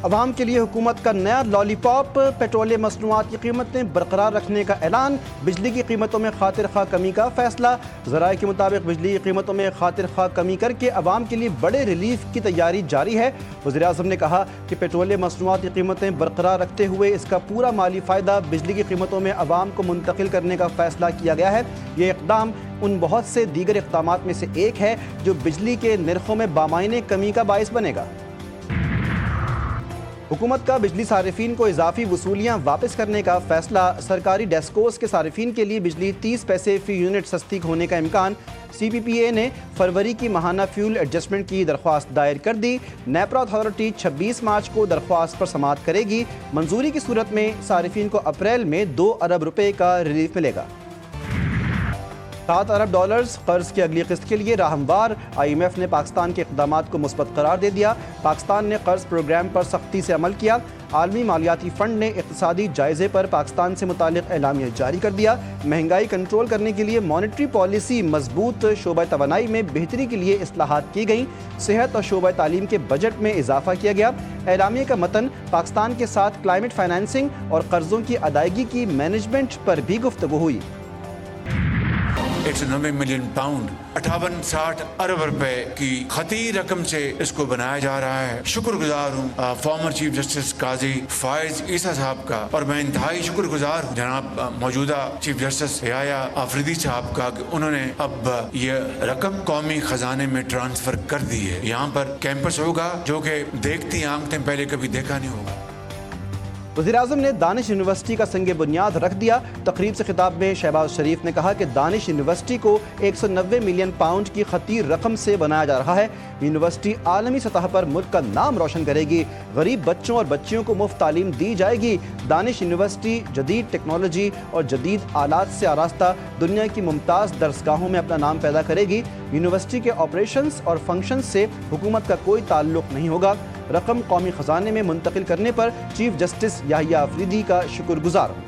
अवाम के लिए हुकूमत का नया लॉलीपॉप, पेट्रोलियम मसनूआत की कीमतें बरकरार रखने का ऐलान, बिजली की कीमतों में खातिर खा कमी का फैसला। ज़राए के मुताबिक बिजली की कीमतों में खातिर खा कमी करके अवाम के लिए बड़े रिलीफ की तैयारी जारी है। वज़ीर-ए-आज़म ने कहा कि पेट्रोलियम मसनूआत की कीमतें बरकरार रखते हुए इसका पूरा माली फ़ायदा बिजली की कीमतों में अवाम को मुंतकिल करने का फैसला किया गया है। ये इक़दाम उन बहुत से दीगर इक़दामात में से एक है जो बिजली के निर्खों में बामायने कमी का बाइस बनेगा। हुकूमत का बिजली सारिफीन को इजाफी वसूलियाँ वापस करने का फैसला। सरकारी डेस्कोस के सारिफीन के लिए बिजली 30 पैसे फ़ी यूनिट सस्ती होने का इम्कान। CPPA ने फरवरी की माहाना फ्यूल एडजस्टमेंट की दरख्वास्त दायर कर दी। नेपरा अथॉरिटी 26 मार्च को दरख्वास्त पर समाअत करेगी। मंजूरी की सूरत में सारिफीन को अप्रैल में 2 अरब रुपए का रिलीफ मिलेगा। $7 अरब कर्ज की अगली किस्त के लिए राहमवार। IMF ने पाकिस्तान के इक़दामात को मुस्बत करार दे दिया। पाकिस्तान ने कर्ज प्रोग्राम पर सख्ती से अमल किया। आलमी मालियाती फ़ंड ने इक़्तिसादी जायज़े पर पाकिस्तान से मुतालिक एलामिया जारी कर दिया। महंगाई कंट्रोल करने के लिए मॉनेटरी पॉलिसी मजबूत। शोबा तवानाई में बेहतरी के लिए इस्लाहात की गई। सेहत और शोबा तालीम के बजट में इजाफा किया गया। एलामिया का मतन पाकिस्तान के साथ क्लाइमेट फाइनेंसिंग और कर्जों की अदायगी की मैनेजमेंट पर भी गुफ्तगू हुई। 190 मिलियन पाउंड 58-60 अरब रुपए की खती रकम से इसको बनाया जा रहा है। शुक्रगुजार हूँ फॉर्मर चीफ जस्टिस काजी फायज ईसा साहब का, और मैं इंतहाई शुक्रगुजार हूँ जनाब मौजूदा चीफ जस्टिस याया आफरीदी साहब का कि उन्होंने अब ये रकम कौमी खजाने में ट्रांसफर कर दी है। यहाँ पर कैंपस होगा जो कि देखती आंखें पहले कभी देखा नहीं होगा। वज़ीर-ए-आज़म ने दानिश यूनिवर्सिटी का संग बुनियाद रख दिया। तकरीब से खिताब में शहबाज शरीफ ने कहा कि दानिश यूनिवर्सिटी को 190 मिलियन पाउंड की खतीर रकम से बनाया जा रहा है। यूनिवर्सिटी आलमी सतह पर मुल्क का नाम रोशन करेगी। गरीब बच्चों और बच्चियों को मुफ्त तालीम दी जाएगी। दानिश यूनिवर्सिटी जदीद टेक्नोलॉजी और जदीद आलात से आरास्ता दुनिया की मुमताज़ दरसगाहों में अपना नाम पैदा करेगी। यूनिवर्सिटी के ऑपरेशंस और फंक्शंस से हुकूमत का कोई ताल्लुक नहीं होगा। रकम कौमी खजाने में मुंतकिल करने पर चीफ जस्टिस याहिया आफरीदी का शुक्रगुजार हूँ।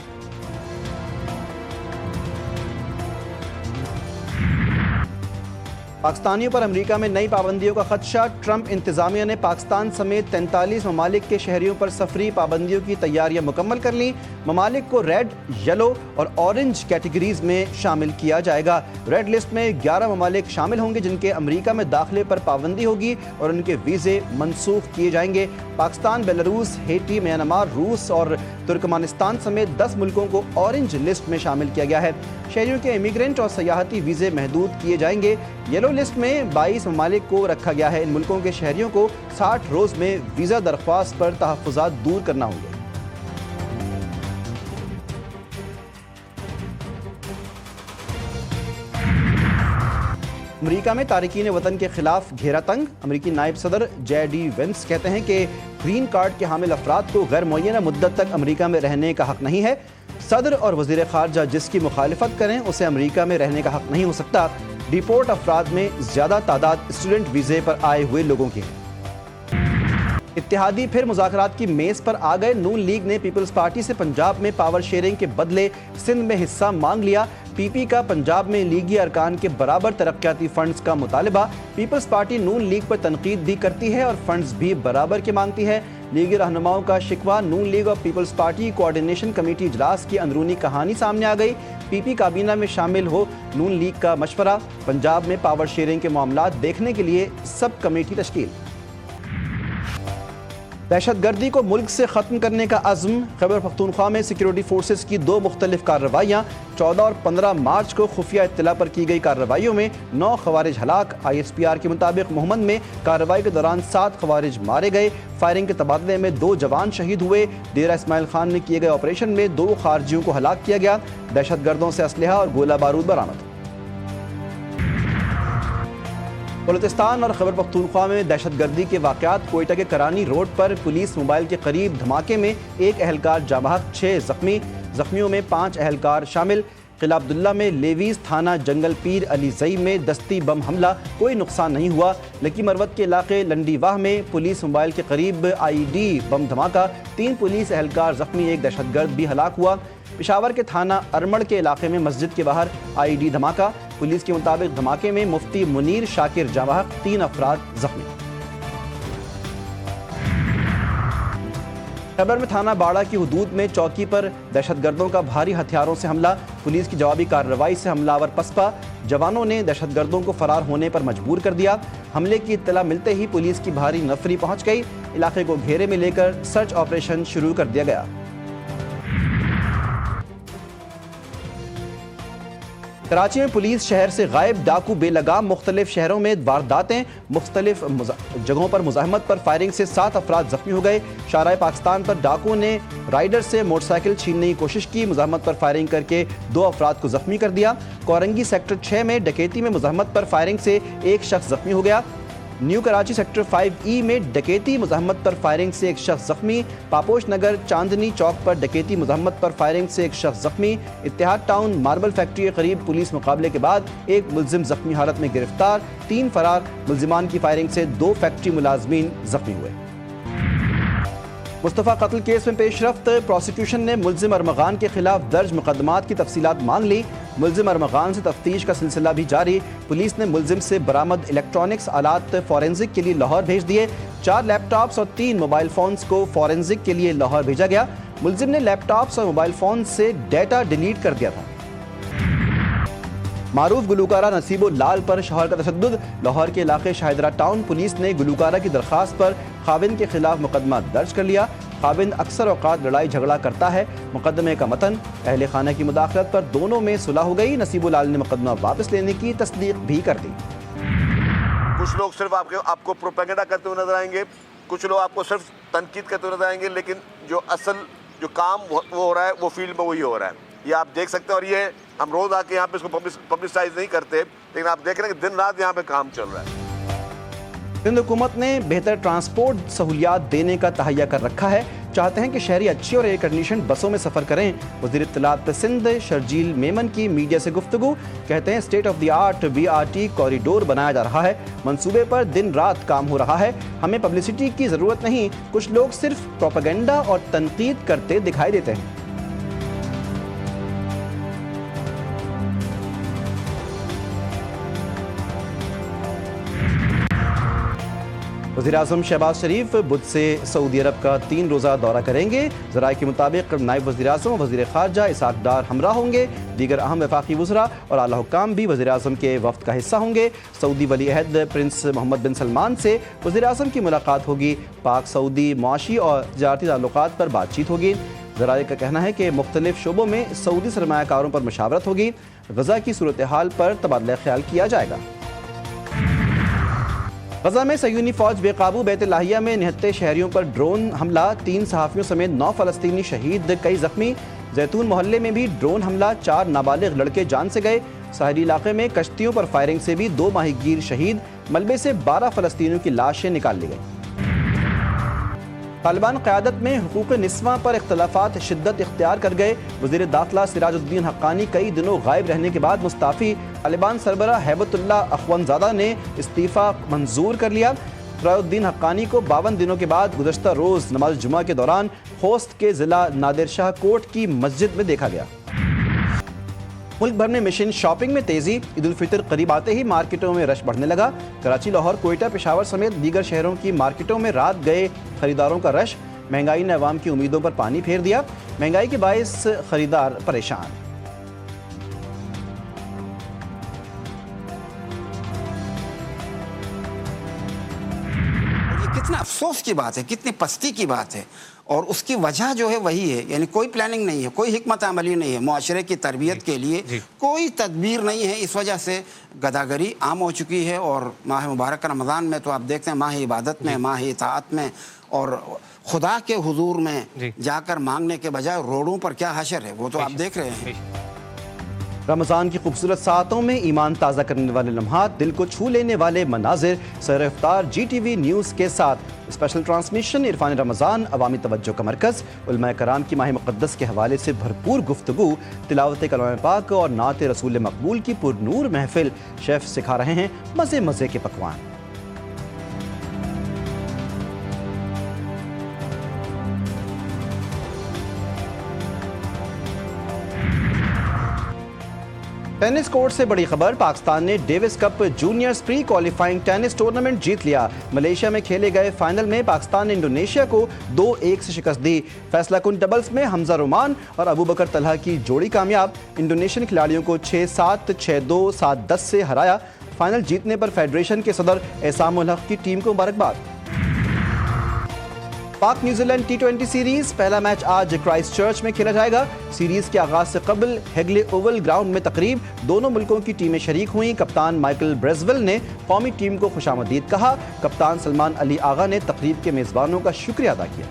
पाकिस्तानियों पर अमेरिका में नई पाबंदियों का खदशा। ट्रंप इंतजामिया ने पाकिस्तान समेत 43 ममालिक के शहरियों पर सफरी पाबंदियों की तैयारियां मुकम्मल कर लीं। ममालिक को रेड, येलो और ऑरेंज कैटेगरीज में शामिल किया जाएगा। रेड लिस्ट में 11 ममालिक शामिल होंगे जिनके अमेरिका में दाखिले पर पाबंदी होगी और उनके वीज़े मनसूख किए जाएंगे। पाकिस्तान, बेलारूस, हेटी, म्यांमार, रूस और तुर्कमानिस्तान समेत 10 मुल्कों को ऑरेंज लिस्ट में शामिल किया गया है। शहरियों के इमिग्रेंट और सयाहती वीज़े महदूद किए जाएंगे। येलो लिस्ट में 22 ममालिक को रखा गया है। इन मुल्कों के शहरियों को 60 रोज़ में वीज़ा दरख्वास्त पर तहफ़्फ़ुज़ात दूर करना होंगे। अमेरिका में तारिकीन वतन के खिलाफ घेरा तंग। अमेरिकी नायब सदर JD वेंस कहते हैं कि ग्रीन कार्ड के हामिल अफराद को गैर मुअय्यना मुद्दत तक अमेरिका में रहने का हक नहीं है। सदर और वज़ीर ख़ारजा जिसकी मुखालिफत करें उसे अमेरिका में रहने का हक नहीं हो सकता। डिपोर्ट अफराद में ज़्यादा तादाद स्टूडेंट वीज़े पर आए हुए लोगों की है। इत्तेहादी फिर मुज़ाकरात की मेज़ पर आ गए। नून लीग ने पीपल्स पार्टी से पंजाब में पावर शेयरिंग के बदले सिंध में हिस्सा मांग लिया। PP का पंजाब में लीगी अरकान के बराबर तरक्याती फंड्स का मुतालबा। पीपल्स पार्टी नून लीग पर तनकीद भी करती है और फंड्स भी बराबर के मांगती है। लीगी रहनुमाओं का शिकवा। नून लीग और पीपल्स पार्टी कोऑर्डिनेशन कमेटी इजलास की अंदरूनी कहानी सामने आ गई। PP काबीना में शामिल हो नून लीग का मशवरा। पंजाब में पावर शेयरिंग के मामलात देखने के लिए सब कमेटी तश्कील। दहशतगर्दी को मुल्क से ख़त्म करने का अज़्म। खैबर पख्तूनख्वा में सिक्योरिटी फोर्सेस की 2 मुख्तलिफ कार्रवाइयाँ। 14 और 15 मार्च को खुफिया इत्तला पर की गई कार्रवाइयों में 9 खवारिज हलाक। ISPR के मुताबिक मोहम्मद में कार्रवाई के दौरान 7 खवारिज मारे गए। फायरिंग के तबादले में 2 जवान शहीद हुए। डेरा इस्माइल खान में किए गए ऑपरेशन में 2 खारजियों को हलाक किया गया। दहशतगर्दों से असलहा और गोला बारूद बरामद। बलूचिस्तान और खैबर पख्तूनख्वा में दहशतगर्दी के वाक़यात। कोयटा के करानी रोड पर पुलिस मोबाइल के करीब धमाके में 1 अहलकार जाँ बहक, 6 जख्मी। जख्मियों में 5 अहलकार शामिल। किला अब्दुल्ला में लेवीज थाना जंगल पीर अली जई में दस्ती बम हमला। कोई नुकसान नहीं हुआ। लकी मरवत के इलाके लंडीवाह में पुलिस मोबाइल के करीब IED बम धमाका। 3 पुलिस अहलकार जख्मी, 1 दहशतगर्द भी हलाक हुआ। पेशावर के थाना अरमड़ के इलाके में मस्जिद के बाहर IED धमाका। पुलिस के मुताबिक धमाके में मुफ्ती मुनीर शाकिर जाँ बहक, 3 अफराद जख्मी। खैबर में थाना बाड़ा की हुदूद में चौकी पर दहशतगर्दों का भारी हथियारों से हमला, पुलिस की जवाबी कार्रवाई से हमलावर पसपा, जवानों ने दहशतगर्दों को फरार होने पर मजबूर कर दिया। हमले की इत्तला मिलते ही पुलिस की भारी नफरी पहुंच गई, इलाके को घेरे में लेकर सर्च ऑपरेशन शुरू कर दिया गया। कराची में पुलिस शहर से गायब, डाकू बेलगाम, मुख्तलिफ शहरों में वारदातें, मुख्तलिफ जगहों पर मुजाहमत पर फायरिंग से 7 अफराद जख्मी हो गए। शाहराह पाकिस्तान पर डाकुओं ने राइडर से मोटरसाइकिल छीनने की कोशिश की, मुजाहमत पर फायरिंग करके 2 अफराद को जख्मी कर दिया। कोरंगी सेक्टर 6 में डकैती में मुजाहमत पर फायरिंग से 1 शख्स जख्मी हो गया। न्यू कराची सेक्टर 5E में डकैती मुजाहमत पर फायरिंग से 1 शख्स जख्मी। पापोश नगर चांदनी चौक पर डकैती मुजाहमत पर फायरिंग से 1 शख्स जख्मी। इत्तेहाद टाउन मार्बल फैक्ट्री के करीब पुलिस मुकाबले के बाद 1 मुलजिम जख्मी हालत में गिरफ्तार, 3 फरार। मुलजिमान की फायरिंग से 2 फैक्ट्री मुलाजमीन जख्मी हुए। मुस्तफ़ा कत्ल केस में पेशरफ्त, प्रोसिक्यूशन ने मुलजिम अरमगान के खिलाफ दर्ज मुकदमात की तफसीलात मांग ली। मुलजिम अरमगान से तफ्तीश का सिलसिला भी जारी। पुलिस ने मुलजिम से बरामद इलेक्ट्रॉनिक्स आलात फॉरेंसिक के लिए लाहौर भेज दिए। 4 लैपटॉप्स और 3 मोबाइल फ़ोन्स को फॉरेंसिक के लिए लाहौर भेजा गया। मुलजिम ने लैपटॉप्स और मोबाइल फ़ोन से डेटा डिलीट कर दिया था। मारूफ गुलूकारा नसीबो लाल पर शौहर का तशद्दुद, लाहौर के इलाके शाहिदरा टाउन पुलिस ने गुलूकारा की दरख्वास्त पर खाविंद के खिलाफ मुकदमा दर्ज कर लिया। खाविंद अक्सर औकात लड़ाई झगड़ा करता है। मुकदमे का मतन, अहले खाना की मुदाखलत पर दोनों में सुलह हो गई। नसीबो लाल ने मुकदमा वापस लेने की तस्दीक भी कर दी। कुछ लोग सिर्फ आपको प्रोपेगेंडा करते हुए नजर आएंगे, कुछ लोग आपको सिर्फ तनकीद करते हुए नजर आएंगे, लेकिन जो असल जो काम वो हो रहा है वो फील्ड में वही हो रहा है। ये आप देख सकते हैं, और ये हम रोज आके यहाँ पे इसको पब्लिसाइज नहीं करते, लेकिन आप देख रहे हैं कि दिन रात यहाँ पे काम चल रहा है। सिंध हुकूमत ने बेहतर ट्रांसपोर्ट सहूलियात देने का तहैया कर रखा है। चाहते हैं कि शहरी अच्छी और एयर कंडीशन बसों में सफ़र करें। वज़ीर इत्तलात सिंध शर्जील मेमन की मीडिया से गुफ्तगू, कहते हैं state of the art BRT corridor बनाया जा रहा है। मंसूबे पर दिन रात काम हो रहा है। हमें पब्लिसिटी की ज़रूरत नहीं, कुछ लोग सिर्फ प्रोपेगेंडा और तनकीद करते दिखाई देते हैं। वज़ीर-ए-आज़म शहबाज शरीफ बुध से सऊदी अरब का 3 रोज़ा दौरा करेंगे। ज़राए के मुताबिक नायब वज़ीर-ए-आज़म और वज़ीर ख़ारजा इसहाक़ डार हमरा होंगे। दीगर अहम वफ़ाक़ी वज़रा और आला हुक्काम भी वज़ीर-ए-आज़म के वफ़द का हिस्सा होंगे। सऊदी वली अहद प्रिंस मोहम्मद बिन सलमान से वज़ीर-ए-आज़म की मुलाकात होगी। पाक सऊदी मुआशी और तिजारती ताल्लुकात पर बातचीत होगी। ज़राए का कहना है कि मुख्तलिफ शोबों में सऊदी सरमायाकारों पर मशावरत होगी। गज़ा की सूरत हाल पर तबादला ख्याल किया जाएगा। गजा में सयूनी फौज बेकाबू, बैत लाहिया में 79 शहरियों पर ड्रोन हमला, 3 सहाफ़ियों समेत 9 फ़लस्तीनी शहीद, कई जख्मी। जैतून मोहल्ले में भी ड्रोन हमला, 4 नाबालिग लड़के जान से गए। साहली इलाके में कश्तियों पर फायरिंग से भी 2 माहीगीर शहीद। मलबे से 12 फ़लस्तीनियों की लाशें निकाल ली गई। तालिबान क़यादत में हुकूक़ निस्वा पर इख्तलाफात शिद्दत इख्तियार कर गए। वज़ीर दाखिला सिराजुद्दीन हक्कानी कई दिनों गायब रहने के बाद मुस्ताफ़ी। तालिबान सरबराह हैबतुल्लाह अख़वंज़ादा ने इस्तीफ़ा मंजूर कर लिया। सिराजुद्दीन हक्कानी को 52 दिनों के बाद गुज़श्ता रोज़ नमाज जुमा के दौरान खोस्त के ज़िला नादिर शाह कोट की मस्जिद में देखा गया। मुल्क भर में मिशन शॉपिंग में तेज़ी, ईद उल फितर करीब आते ही मार्केटों में रश बढ़ने लगा। कराची, लाहौर, कोयटा, पेशावर समेत दीगर शहरों की मार्केटों में रात गए खरीदारों का रश। महंगाई ने अवाम की उम्मीदों पर पानी फेर दिया। महंगाई के बायस खरीदार परेशान। कितना अफसोस की बात है, कितनी पस्ती की बात है, और उसकी वजह जो है वही है, यानी कोई प्लानिंग नहीं है, कोई हिकमत अमली नहीं है, मुआशरे की तरबियत के लिए कोई तदबीर नहीं है। इस वजह से गदागरी आम हो चुकी है। और माह मुबारक रमज़ान में तो आप देखते हैं, माह इबादत में, माह इताअत में और खुदा के हुजूर में जाकर मांगने के बजाय रोडों पर क्या हशर है, वो तो आप देख रहे हैं। रमज़ान की खूबसूरत सातों में ईमान ताज़ा करने वाले लम्हात, दिल को छू लेने वाले मनाजिर। सर इफ्तार GTV न्यूज़ के साथ स्पेशल ट्रांसमिशन इरफान रमज़ान, अवामी तवज्जो का मरकज़। उलमा कराम की माह मुक़द्दस के हवाले से भरपूर गुफ्तगू, तिलावत कलाम पाक और नात रसूल मकबूल की पुरनूर महफिल। शेफ़ सिखा रहे हैं मज़े मज़े के पकवान। टेनिस कोर्ट से बड़ी खबर, पाकिस्तान ने Davis Cup juniors pre qualifying tennis tournament जीत लिया। मलेशिया में खेले गए फाइनल में पाकिस्तान ने इंडोनेशिया को 2-1 से शिकस्त दी। फैसला कुन डबल्स में हमजा रोमान और अबू बकर तलहा की जोड़ी कामयाब, इंडोनेशियन खिलाड़ियों को 6-7, 6-2, 7-10 से हराया। फाइनल जीतने पर फेडरेशन के सदर एहसामुल हक की टीम को मुबारकबाद। पाक न्यूजीलैंड T20 सीरीज पहला मैच आज क्राइस्टचर्च में खेला जाएगा। सीरीज के आगाज से कबल हेगले ओवल ग्राउंड में तकरीब, दोनों मुल्कों की टीमें शरीक हुई। कप्तान माइकल ब्रेजवेल ने कौमी टीम को खुशामदीद कहा। कप्तान सलमान अली आगा ने तकरीब के मेजबानों का शुक्रिया अदा किया।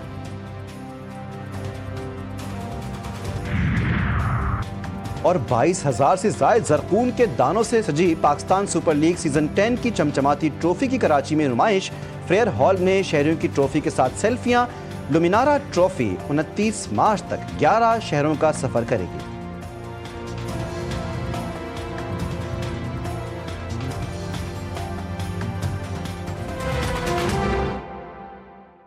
और 22,000 से ज्यादा जरकून के दानों से सजी पाकिस्तान सुपर लीग सीजन 10 की चमचमाती ट्रॉफी की कराची में नुमाइश। फेयर हॉल में शहरों की ट्रॉफी के साथ सेल्फियां। लुमिनारा ट्रॉफी 29 मार्च तक 11 शहरों का सफर करेगी।